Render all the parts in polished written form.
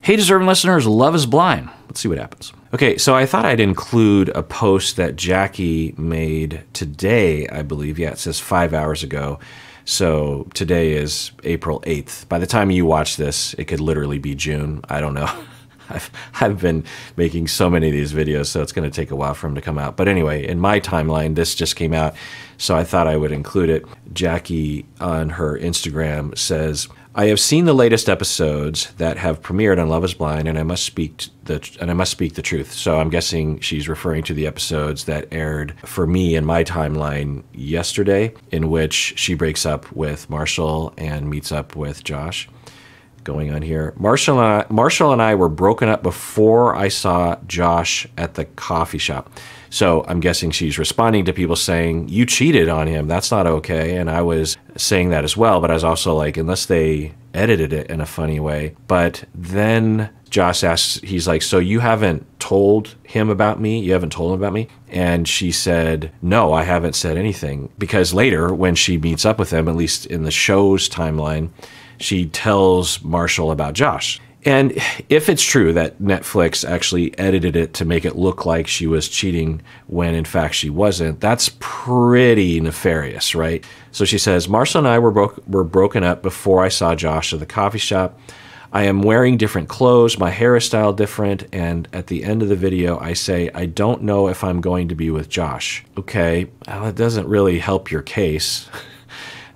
Hey, deserving listeners, Love is Blind. Let's see what happens. Okay, so I thought I'd include a post that Jackie made today, I believe. Yeah, it says 5 hours ago. So today is April 8th. By the time you watch this, it could literally be June. I don't know. I've been making so many of these videos, so it's going to take a while for them to come out. But anyway, in my timeline, this just came out, so I thought I would include it. Jackie on her Instagram says, I have seen the latest episodes that have premiered on Love is Blind, and I must speak the truth. So I'm guessing she's referring to the episodes that aired for me in my timeline yesterday, in which she breaks up with Marshall and meets up with Josh. Going on here, Marshall and I were broken up before I saw Josh at the coffee shop. So I'm guessing she's responding to people saying, you cheated on him, that's not okay. And I was saying that as well, but I was also like, unless they edited it in a funny way. But then Josh asks, he's like, so you haven't told him about me? You haven't told him about me? And she said, no, I haven't said anything. Because later, when she meets up with him, at least in the show's timeline, she tells Marshall about Josh. And if it's true that Netflix actually edited it to make it look like she was cheating when in fact she wasn't, that's pretty nefarious, right? So she says, Marshall and I were broken up before I saw Josh at the coffee shop. I am wearing different clothes, my hair is styled different, and at the end of the video I say, I don't know if I'm going to be with Josh. Okay, well, it doesn't really help your case.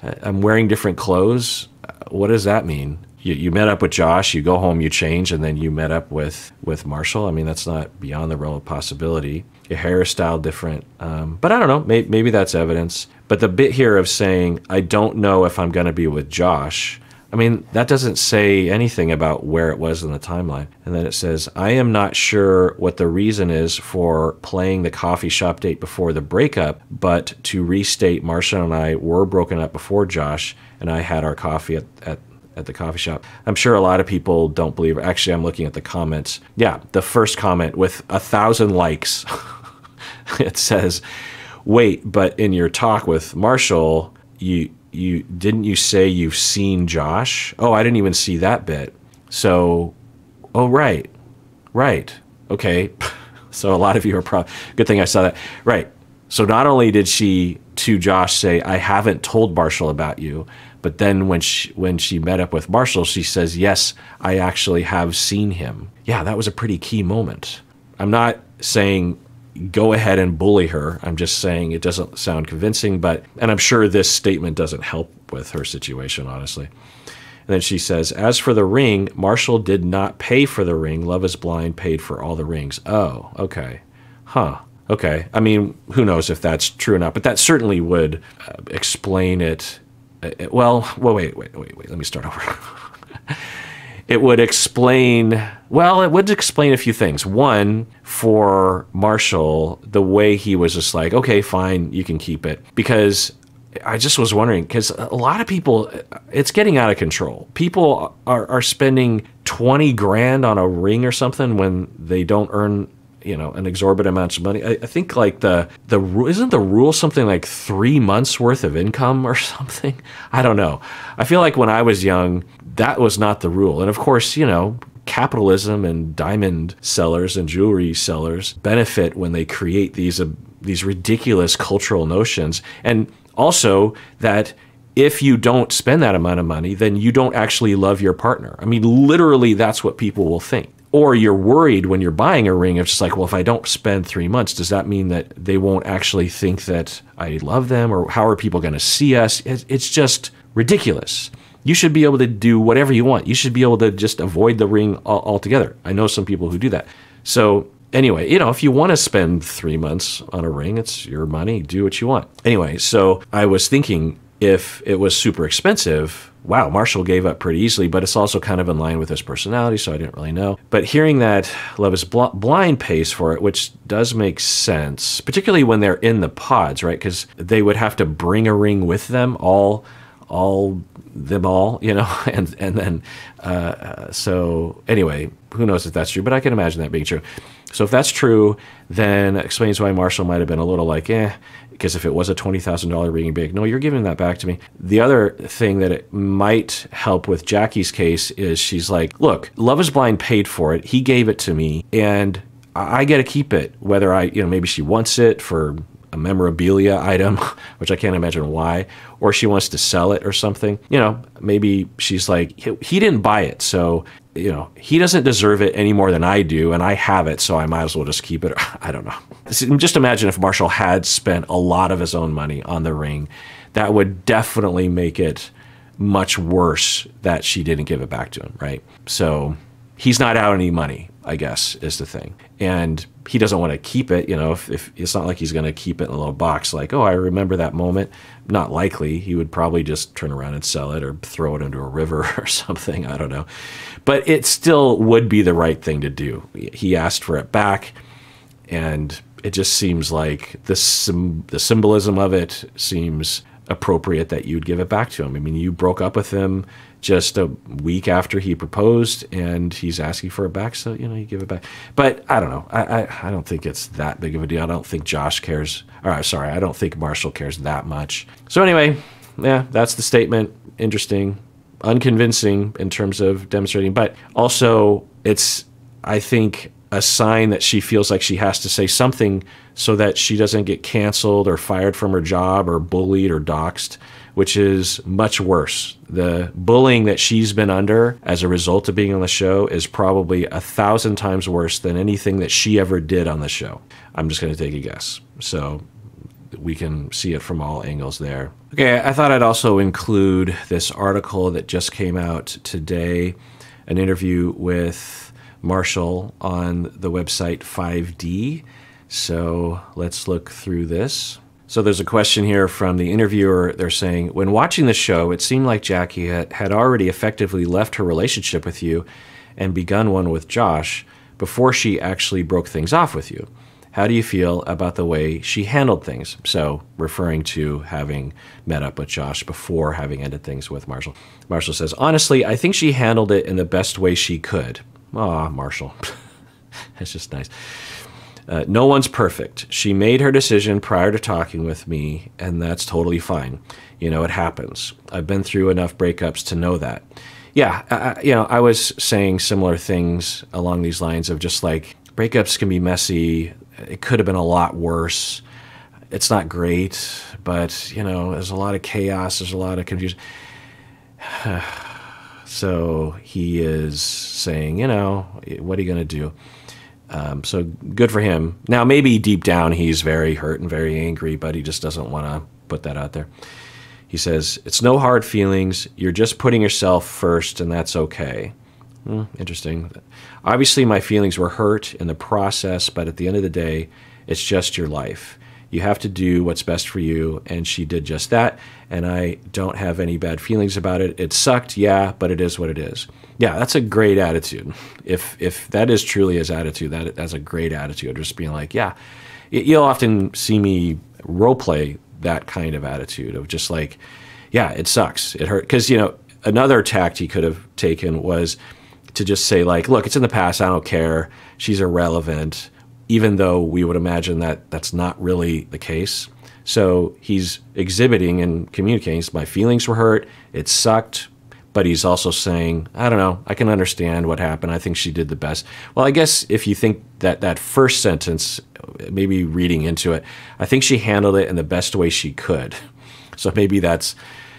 I'm wearing different clothes? What does that mean? You met up with Josh, you go home, you change, and then you met up with Marshall? I mean, that's not beyond the realm of possibility. Your hair is styled different. But I don't know, maybe that's evidence. But the bit here of saying, I don't know if I'm going to be with Josh, I mean, that doesn't say anything about where it was in the timeline. And then it says, I am not sure what the reason is for playing the coffee shop date before the breakup, but to restate, Marcia and I were broken up before Josh, and I had our coffee at the coffee shop. I'm sure a lot of people don't believe her. Actually, I'm looking at the comments. Yeah, the first comment with 1,000 likes. It says, wait, but in your talk with Marshall, you didn't you say you've seen Josh? Oh, I didn't even see that bit. So, oh, right. Okay. So a lot of you are probably, good thing I saw that. Right. So not only did she to Josh say, I haven't told Marshall about you, but then when she met up with Marshall, she says, yes, I actually have seen him. Yeah, that was a pretty key moment. I'm not saying go ahead and bully her. I'm just saying it doesn't sound convincing, and I'm sure this statement doesn't help with her situation, honestly. And then she says, as for the ring, Marshall did not pay for the ring. Love is Blind paid for all the rings. Oh, okay. Huh. Okay. I mean, who knows if that's true or not, but that certainly would explain it. Well, wait. Let me start over. It would explain a few things. One, for Marshall, the way he was just like, okay, fine, you can keep it. Because I just was wondering, because a lot of people, it's getting out of control. People are spending 20 grand on a ring or something when they don't earn, an exorbitant amount of money. I think like isn't the rule something like 3 months worth of income or something? I don't know. I feel like when I was young, that was not the rule. And of course, capitalism and diamond sellers and jewelry sellers benefit when they create these ridiculous cultural notions. And also that if you don't spend that amount of money, then you don't actually love your partner. I mean, literally, that's what people will think. Or you're worried when you're buying a ring, it's just like, well, if I don't spend 3 months, does that mean that they won't actually think that I love them? Or how are people going to see us? It's just ridiculous. You should be able to do whatever you want. You should be able to just avoid the ring altogether. I know some people who do that. So anyway, if you want to spend 3 months on a ring, it's your money. Do what you want. Anyway, so I was thinking, if it was super expensive, wow, Marshall gave up pretty easily, but it's also kind of in line with his personality, so I didn't really know. But hearing that Love is Blind pays for it, which does make sense, particularly when they're in the pods, right? Because they would have to bring a ring with them, all all them all, you know, and then so anyway, who knows if that's true, but I can imagine that being true. So if that's true, then explains why Marshall might have been a little like, because if it was a $20,000 ring, big, no, you're giving that back to me. The other thing that it might help with Jackie's case is she's like, look, Love is Blind paid for it. He gave it to me, and I get to keep it, whether maybe she wants it for a memorabilia item, which I can't imagine why, or she wants to sell it or something. Maybe she's like, he didn't buy it, so he doesn't deserve it any more than I do, and I have it, so I might as well just keep it. I don't know. Just imagine if Marshall had spent a lot of his own money on the ring. That would definitely make it much worse that she didn't give it back to him, right? So he's not out any money, I guess, is the thing. And he doesn't want to keep it, if it's not like he's going to keep it in a little box like, oh, I remember that moment. Not likely. He would probably just turn around and sell it or throw it into a river or something. I don't know. But it still would be the right thing to do. He asked for it back, and it just seems like the symbolism of it seems appropriate that you'd give it back to him. I mean, you broke up with him just a week after he proposed, and he's asking for it back, so you give it back. But I don't know. I don't think it's that big of a deal. I don't think Josh cares. I don't think Marshall cares that much. So anyway, yeah, that's the statement. Interesting, unconvincing in terms of demonstrating, but also it's, I think, a sign that she feels like she has to say something so that she doesn't get canceled or fired from her job or bullied or doxxed, which is much worse. The bullying that she's been under as a result of being on the show is probably 1,000 times worse than anything that she ever did on the show. I'm just going to take a guess. So we can see it from all angles there. Okay, I thought I'd also include this article that just came out today, an interview with Marshall on the website 5D. So let's look through this. So there's a question here from the interviewer. They're saying, when watching the show, it seemed like Jackie had already effectively left her relationship with you and begun one with Josh before she actually broke things off with you. How do you feel about the way she handled things? So referring to having met up with Josh before having ended things with Marshall. Marshall says, honestly, I think she handled it in the best way she could. Aw, Marshall. That's just nice. No one's perfect. She made her decision prior to talking with me, and that's totally fine. It happens. I've been through enough breakups to know that. Yeah, I was saying similar things along these lines of just like, breakups can be messy. It could have been a lot worse. It's not great, but, there's a lot of chaos. There's a lot of confusion. So he is saying, what are you going to do? So good for him. Now, maybe deep down he's very hurt and very angry, but he just doesn't want to put that out there. He says, it's no hard feelings. You're just putting yourself first, and that's okay. Interesting. Obviously, my feelings were hurt in the process, but at the end of the day, it's just your life. You have to do what's best for you, and she did just that, and I don't have any bad feelings about it. It sucked, yeah, but it is what it is. Yeah, that's a great attitude. If that is truly his attitude, that's a great attitude, just being like, yeah. You'll often see me role play that kind of attitude of just like, yeah, it sucks, it hurt. Because, another tact he could have taken was to just say like, look, it's in the past, I don't care, she's irrelevant, even though we would imagine that that's not really the case. So he's exhibiting and communicating, my feelings were hurt, it sucked, but he's also saying, I don't know, I can understand what happened, I think she did the best. Well, I guess if you think that first sentence, maybe reading into it, I think she handled it in the best way she could. So maybe that's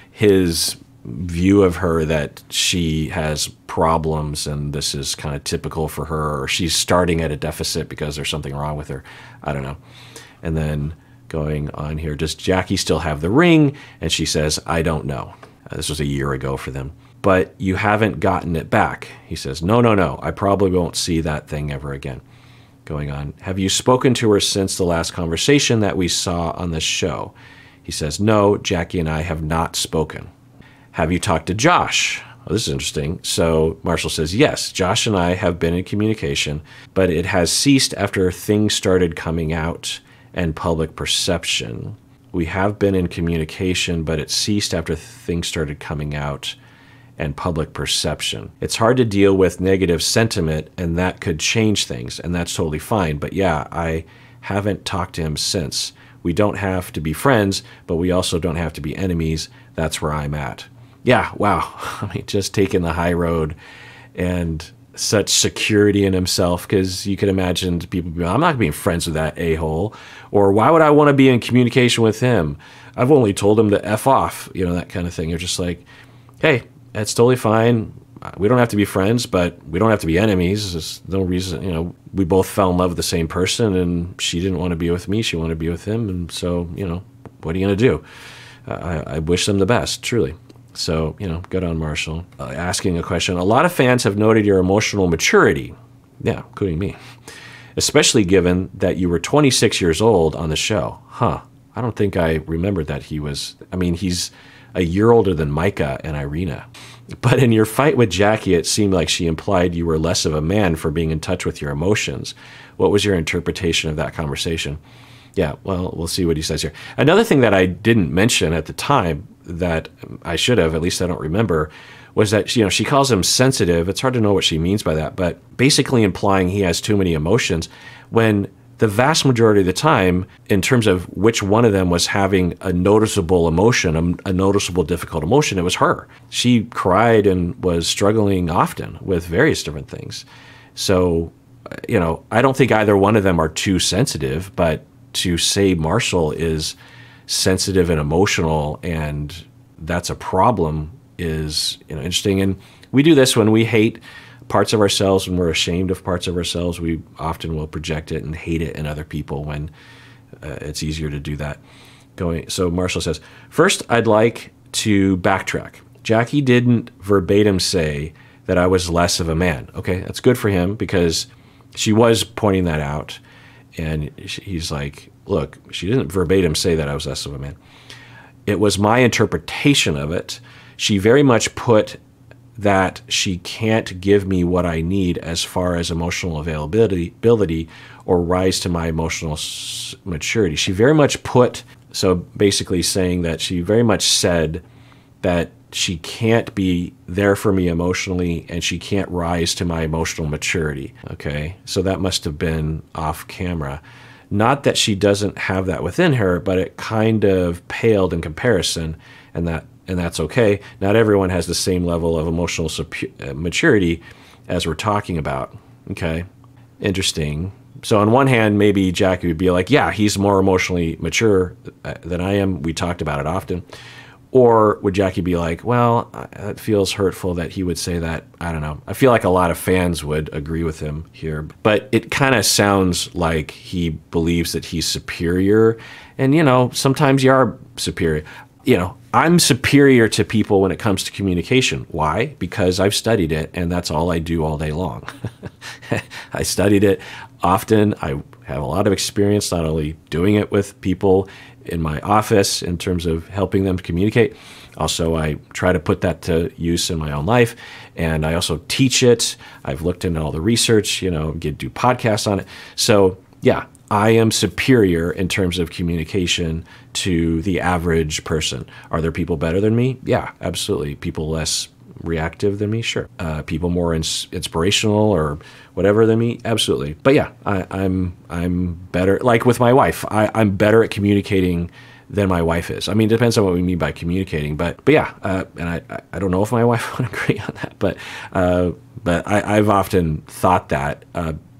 his view of her, that she has problems and this is kind of typical for her, or she's starting at a deficit because there's something wrong with her. I don't know. And then going on here, does Jackie still have the ring? And she says, I don't know. This was a year ago for them. But you haven't gotten it back. He says, no, I probably won't see that thing ever again. Going on, have you spoken to her since the last conversation that we saw on the show? He says, no, Jackie and I have not spoken. Have you talked to Josh? Oh, this is interesting. So Marshall says, yes, Josh and I have been in communication, but it has ceased after things started coming out and public perception. We have been in communication, but it ceased after things started coming out and public perception. It's hard to deal with negative sentiment, and that could change things, and that's totally fine. But yeah, I haven't talked to him since. We don't have to be friends, but we also don't have to be enemies. That's where I'm at. Yeah, wow. I mean, just taking the high road, and such security in himself, because you could imagine people being, I'm not being friends with that a-hole, or why would I want to be in communication with him? I've only told him to F off, that kind of thing. You're just like, hey, that's totally fine. We don't have to be friends, but we don't have to be enemies. There's no reason, we both fell in love with the same person, and she didn't want to be with me. She wanted to be with him. And so, what are you going to do? I wish them the best, truly. So, good on Marshall. Asking a question. A lot of fans have noted your emotional maturity. Yeah, including me. Especially given that you were 26 years old on the show. Huh. I don't think I remembered that he's a year older than Micah and Irina. But in your fight with Jackie, it seemed like she implied you were less of a man for being in touch with your emotions. What was your interpretation of that conversation? Yeah, well, we'll see what he says here. Another thing that I didn't mention at the time that I should have, at least I don't remember, was that she calls him sensitive. It's hard to know what she means by that, but basically implying he has too many emotions, when the vast majority of the time, in terms of which one of them was having a noticeable emotion, a noticeable difficult emotion, it was her. She cried and was struggling often with various different things. So, I don't think either one of them are too sensitive, but to say Marshall is sensitive and emotional, and that's a problem, is interesting. And we do this when we hate parts of ourselves, when we're ashamed of parts of ourselves. We often will project it and hate it in other people when it's easier to do that. So Marshall says, first, I'd like to backtrack. Jackie didn't verbatim say that I was less of a man. Okay, that's good for him, because she was pointing that out. And he's like, look, she didn't verbatim say that I was less of a man. It was my interpretation of it. She very much put that she can't give me what I need as far as emotional availability or rise to my emotional maturity. She very much so basically saying that she very much said that she can't be there for me emotionally, and she can't rise to my emotional maturity. Okay, so that must have been off camera. Not that she doesn't have that within her, but it kind of paled in comparison, and that's okay. Not everyone has the same level of emotional maturity as we're talking about. Okay, interesting. So on one hand, maybe Jackie would be like, yeah, he's more emotionally mature than I am. We talked about it often. Or would Jackie be like, well, it feels hurtful that he would say that? I don't know. I feel like a lot of fans would agree with him here. But it kind of sounds like he believes that he's superior. And, sometimes you are superior. I'm superior to people when it comes to communication. Why? Because I've studied it, and that's all I do all day long. I studied it often. I have a lot of experience not only doing it with people in my office in terms of helping them communicate. Also, I try to put that to use in my own life, and I also teach it. I've looked into all the research, do podcasts on it. So yeah, I am superior in terms of communication to the average person. Are there people better than me? Yeah, absolutely. People less reactive than me? Sure. People more inspirational or whatever than me? Absolutely. But yeah, I'm better. Like with my wife, I'm better at communicating than my wife is. I mean, it depends on what we mean by communicating. But yeah, and I don't know if my wife would agree on that. But I've often thought that.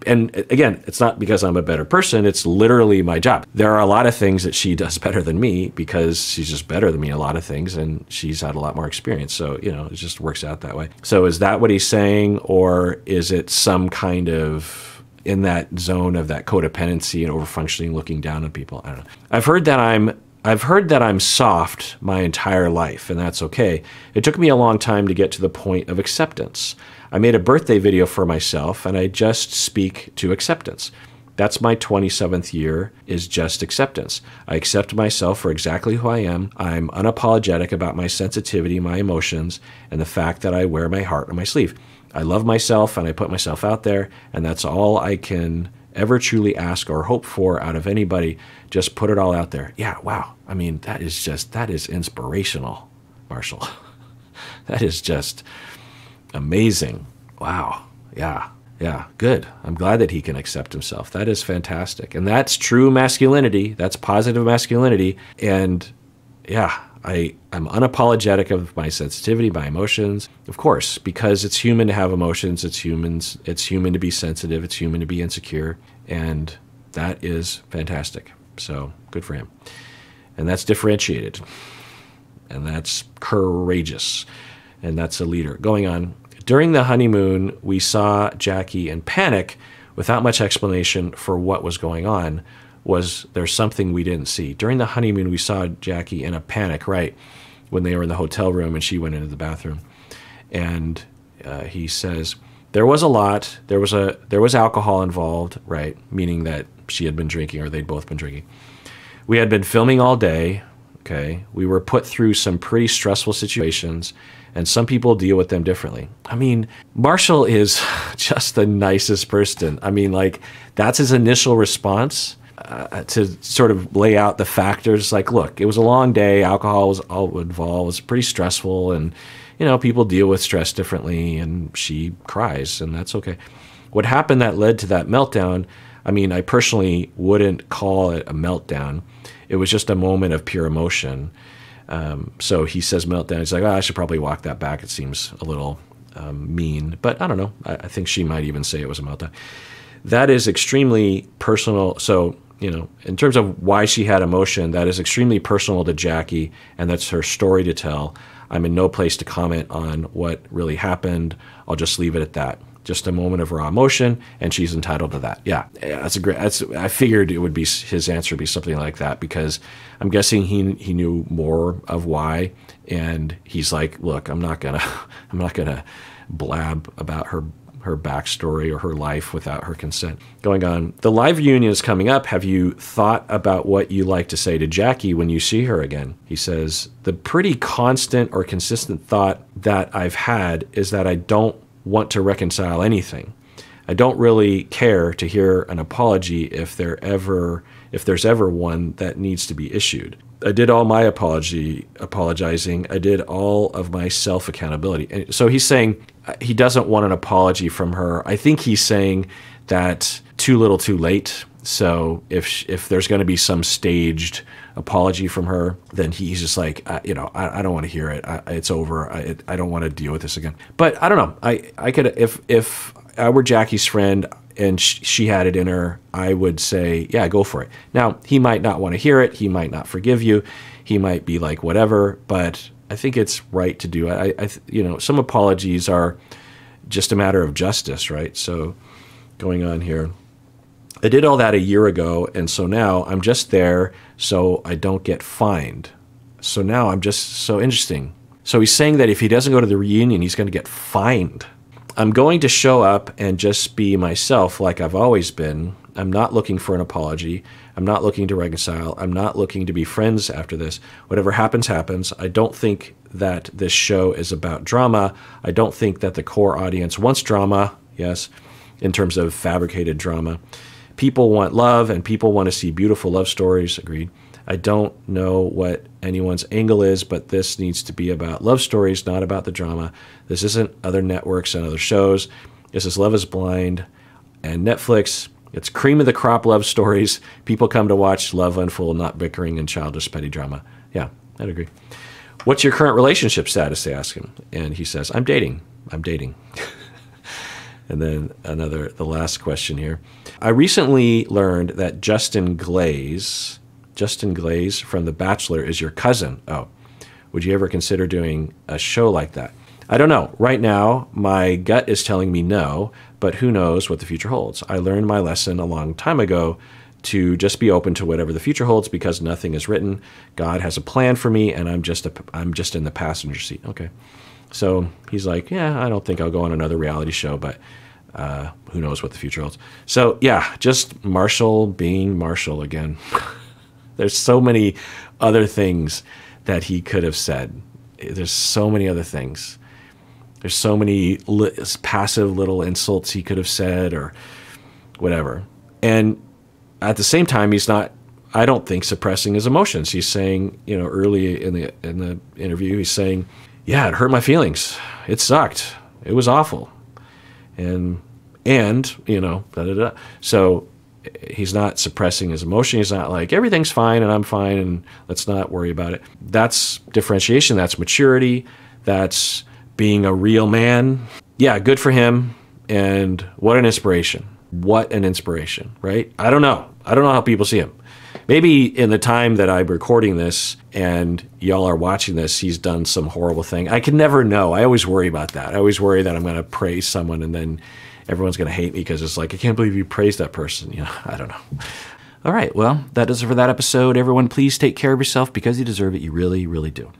And again, it's not because I'm a better person. It's literally my job. There are a lot of things that she does better than me because she's just better than me in a lot of things, and she's had a lot more experience. So, it just works out that way. So is that what he's saying, or is it some kind of in that zone of that codependency and overfunctioning, looking down on people? I don't know. I've heard that I'm soft my entire life, and that's okay. It took me a long time to get to the point of acceptance. I made a birthday video for myself, and I just speak to acceptance. That's my 27th year, is just acceptance. I accept myself for exactly who I am. I'm unapologetic about my sensitivity, my emotions, and the fact that I wear my heart on my sleeve. I love myself, and I put myself out there, and that's all I can ever truly ask or hope for out of anybody. Just put it all out there. Yeah, wow. I mean, that is inspirational, Marshall. That is just amazing. Wow. Yeah. Yeah. Good. I'm glad that he can accept himself. That is fantastic. And that's true masculinity. That's positive masculinity. And yeah, I'm unapologetic of my sensitivity, my emotions, of course, because it's human to have emotions. It's human to be sensitive. It's human to be insecure. And that is fantastic. So good for him. And that's differentiated. And that's courageous. And that's a leader. Going on. During the honeymoon, we saw Jackie in panic without much explanation for what was going on. Was there something we didn't see? During the honeymoon, we saw Jackie in a panic, right, when they were in the hotel room and she went into the bathroom. And he says, there was a lot. There was alcohol involved, right, meaning that she had been drinking or they'd both been drinking. We had been filming all day, okay? We were put through some pretty stressful situations, and some people deal with them differently. I mean, Marshall is just the nicest person. I mean, like, that's his initial response. To sort of lay out the factors, like, look, it was a long day, alcohol was all involved, it was pretty stressful, and, you know, people deal with stress differently, and she cries, and that's okay. What happened that led to that meltdown, I mean, I personally wouldn't call it a meltdown. It was just a moment of pure emotion. So he says meltdown, he's like, oh, I should probably walk that back, it seems a little mean, but I don't know, I think she might even say it was a meltdown. That is extremely personal. So, you know, in terms of why she had emotion, that is extremely personal to Jackie, and that's her story to tell. I'm in no place to comment on what really happened. I'll just leave it at that. Just a moment of raw emotion, and she's entitled to that. Yeah, I figured it would be his answer would be something like that, because I'm guessing he knew more of why, and he's like, look, I'm not gonna blab about her backstory or her life without her consent. Going on, the live reunion is coming up. Have you thought about what you like to say to Jackie when you see her again? He says, the pretty constant or consistent thought that I've had is that I don't want to reconcile anything. I don't really care to hear an apology if there's ever one that needs to be issued. I did all my apologizing. I did all of my self-accountability. And so he's saying he doesn't want an apology from her. I think he's saying that too little too late. So if there's going to be some staged apology from her, then he's just like, I don't want to hear it. It's over. I don't want to deal with this again. But I don't know. I could, if I were Jackie's friend and she had it in her, I would say, yeah, go for it. Now, he might not want to hear it. He might not forgive you. He might be like, whatever. But I think it's right to do it. Some apologies are just a matter of justice, right? So going on here. I did all that a year ago, and so now I'm just there so I don't get fined. So now I'm just so interesting. So he's saying that if he doesn't go to the reunion, he's going to get fined. I'm going to show up and just be myself like I've always been. I'm not looking for an apology. I'm not looking to reconcile. I'm not looking to be friends after this. Whatever happens, happens. I don't think that this show is about drama. I don't think that the core audience wants drama, yes, in terms of fabricated drama. People want love, and people want to see beautiful love stories, agreed. I don't know what anyone's angle is, but this needs to be about love stories, not about the drama. This isn't other networks and other shows. This is Love is Blind and Netflix. It's cream of the crop love stories. People come to watch love unfold, not bickering and childish petty drama. Yeah, I'd agree. What's your current relationship status, they ask him. And he says, I'm dating. And then the last question here. I recently learned that Justin Glaze from The Bachelor is your cousin. Oh, would you ever consider doing a show like that? I don't know. Right now, my gut is telling me no, but who knows what the future holds. I learned my lesson a long time ago to just be open to whatever the future holds because nothing is written. God has a plan for me, and I'm just in the passenger seat. Okay. So he's like, yeah, I don't think I'll go on another reality show, but who knows what the future holds. So yeah, just Marshall being Marshall again. There's so many other things that he could have said. There's so many other things. There's so many passive little insults he could have said or whatever. And at the same time, he's not, I don't think, suppressing his emotions. He's saying, early in the interview, he's saying, yeah, it hurt my feelings. It sucked. It was awful. And da, da, da. So he's not suppressing his emotion. He's not like, everything's fine and I'm fine and let's not worry about it. That's differentiation. That's maturity. That's being a real man. Yeah, good for him. And what an inspiration. What an inspiration, right? I don't know. I don't know how people see him. Maybe in the time that I'm recording this and y'all are watching this, he's done some horrible thing. I can never know. I always worry about that. I always worry that I'm going to praise someone and then everyone's going to hate me because it's like, I can't believe you praised that person. I don't know. All right, well, that does it for that episode. Everyone, please take care of yourself because you deserve it. You really, really do.